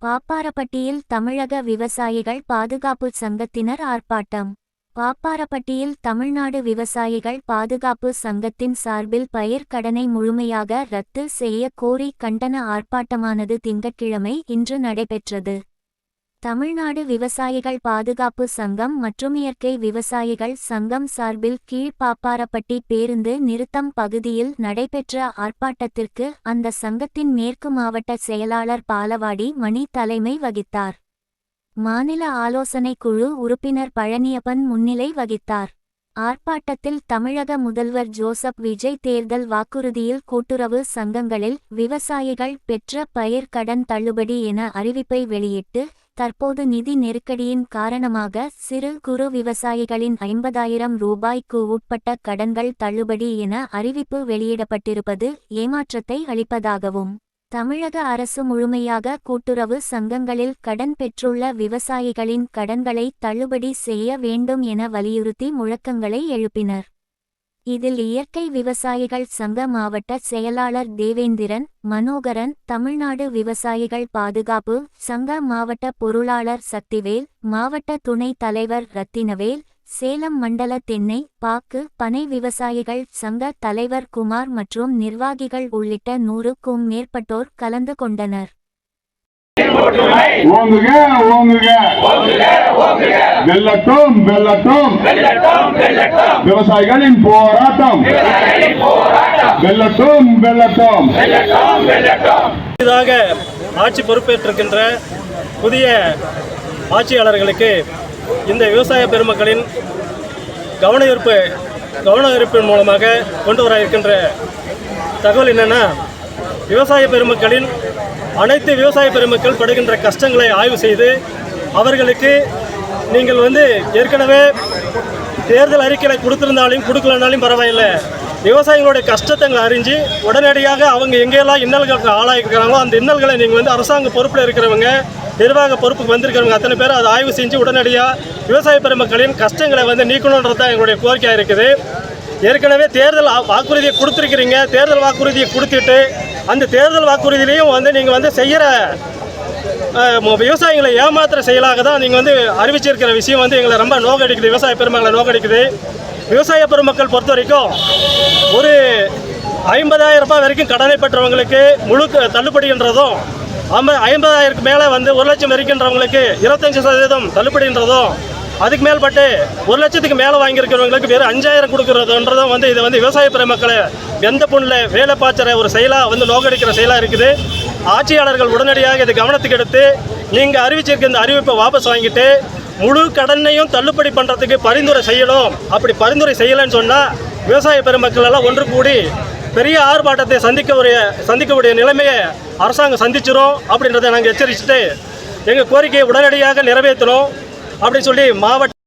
பாப்பாரப்பட்டியில் தமிழக விவசாயிகள் பாதுகாப்பு சங்கத்தினர் ஆர்ப்பாட்டம். பாப்பாரப்பட்டியில் தமிழ்நாடு விவசாயிகள் பாதுகாப்பு சங்கத்தின் சார்பில் பயிர் கடனை முழுமையாக ரத்து செய்ய கோரி கண்டன ஆர்ப்பாட்டமானது திங்கட்கிழமை இன்று நடைபெற்றது. தமிழ்நாடு விவசாயிகள் பாதுகாப்பு சங்கம் மற்றும் இயற்கை விவசாயிகள் சங்கம் சார்பில் கீழ் பாப்பாரப்பட்டி பேருந்து நிறுத்தம் பகுதியில் நடைபெற்ற ஆர்ப்பாட்டத்திற்கு அந்த சங்கத்தின் மேற்கு மாவட்ட செயலாளர் பாலவாடி மணி தலைமை வகித்தார். மாநில ஆலோசனை குழு உறுப்பினர் பழனியப்பன் முன்னிலை வகித்தார். ஆர்ப்பாட்டத்தில் தமிழக முதல்வர் ஜோசப் விஜய் தேர்தல் வாக்குறுதியில் கூட்டுறவு சங்கங்களில் விவசாயிகள் பெற்ற பயிர் கடன் தள்ளுபடி என அறிவிப்பை வெளியிட்டு, தற்போது நிதி நெருக்கடியின் காரணமாக சிறு குறு விவசாயிகளின் 50,000 ரூபாய்க்கு உட்பட்ட கடன்கள் தள்ளுபடி என அறிவிப்பு வெளியிடப்பட்டிருப்பது ஏமாற்றத்தை அளிப்பதாகவும், தமிழக அரசு முழுமையாக கூட்டுறவு சங்கங்களில் கடன் பெற்றுள்ள விவசாயிகளின் கடன்களை தள்ளுபடி செய்ய வேண்டும் என வலியுறுத்தி முழக்கங்களை எழுப்பினர். இதில் இயற்கை விவசாயிகள் சங்க மாவட்ட செயலாளர் தேவேந்திரன், மனோகரன், தமிழ்நாடு விவசாயிகள் பாதுகாப்பு சங்க மாவட்ட பொருளாளர் சக்திவேல், மாவட்ட துணைத் தலைவர் ரத்தினவேல், சேலம் மண்டல தென்னை, பாக்கு, பனை விவசாயிகள் சங்க தலைவர் குமார் மற்றும் நிர்வாகிகள் உள்ளிட்ட 100க்கும் மேற்பட்டோர் கலந்து கொண்டனர். ஓங்குக ஓங்குக வெல்லட்டும் வெல்லட்டும் விவசாயிகளின் போராட்டம் வெல்லட்டும் வெல்லட்டும். புதிதாக ஆட்சி பொறுப்பேற்றிருக்கின்ற புதிய ஆட்சியாளர்களுக்கு இந்த விவசாய பெருமக்களின் கவன ஈர்ப்பின் மூலமாக கொண்டு வர இருக்கின்ற தகவல் என்னன்னா, விவசாய பெருமக்களின் அனைத்து விவசாய பெருமக்கள் படுகின்ற கஷ்டங்களை ஆய்வு செய்து அவர்களுக்கு நீங்கள் ஏற்கனவே தேர்தல் அறிக்கையை கொடுத்திருந்தாலும் கொடுக்கலனாலும் பரவாயில்லை, விவசாயிகளுடைய கஷ்டத்தை அறிஞ்சு உடனடியாக அவங்க எங்கெல்லாம் இன்னல்களுக்கு ஆளாயிருக்கிறாங்களோ அந்த இன்னல்களை நீங்கள் அரசாங்க பொறுப்பில் இருக்கிறவங்க, நிர்வாக பொறுப்புக்கு வந்திருக்கிறவங்க அத்தனை பேர் அதை ஆய்வு செஞ்சு உடனடியாக விவசாய பெருமக்களின் கஷ்டங்களை நீக்கணுன்றது தான் எங்களுடைய கோரிக்கையாக இருக்குது. ஏற்கனவே தேர்தல் வாக்குறுதியை கொடுத்துருக்கிறீங்க, தேர்தல் வாக்குறுதியை கொடுத்துட்டு அந்த தேர்தல் வாக்குறுதியிலையும் நீங்கள் செய்கிற விவசாயிகளை ஏமாத்துற செயலாக தான் நீங்கள் அறிவிச்சிருக்கிற விஷயம் எங்களை ரொம்ப நோக்கடிக்குது, விவசாய பெருமக்களை நோக்கடிக்குது. விவசாய பெருமக்கள் பொறுத்த வரைக்கும் ஒரு 50,000 ரூபாய் வரைக்கும் கடனை பெற்றவங்களுக்கு முழு தள்ளுபடின்றதும், 50,000க்கு மேலே 1 லட்சம் வரைக்கின்றவங்களுக்கு 25% தள்ளுபடின்றதும், அதுக்கு மேல்பட்டு 1 லட்சத்துக்கு மேலே வாங்கியிருக்கிறவங்களுக்கு வேறு 5,000 கொடுக்குறதுன்றதும் இது விவசாய பெருமக்களை எந்த பொண்ணில் வேலை பாய்ச்சற ஒரு செயலாக நோக்கடிக்கிற செயலாக இருக்குது. ஆட்சியாளர்கள் உடனடியாக இதை கவனத்துக்கு எடுத்து நீங்கள் அறிவிச்சிருக்க இந்த அறிவிப்பை வாபஸ் வாங்கிட்டு முழு கடனையும் தள்ளுபடி பண்ணுறதுக்கு பரிந்துரை செய்யணும். அப்படி பரிந்துரை செய்யலைன்னு சொன்னால் விவசாய பெருமக்கள் எல்லாம் ஒன்று கூடி பெரிய ஆர்ப்பாட்டத்தை சந்திக்கக்கூடிய நிலைமையை அரசாங்கம் சந்திச்சிரும் அப்படின்றத நாங்கள் எச்சரிச்சுட்டு எங்கள் கோரிக்கையை உடனடியாக நிறைவேற்றணும் அப்படின்னு சொல்லி மாவட்ட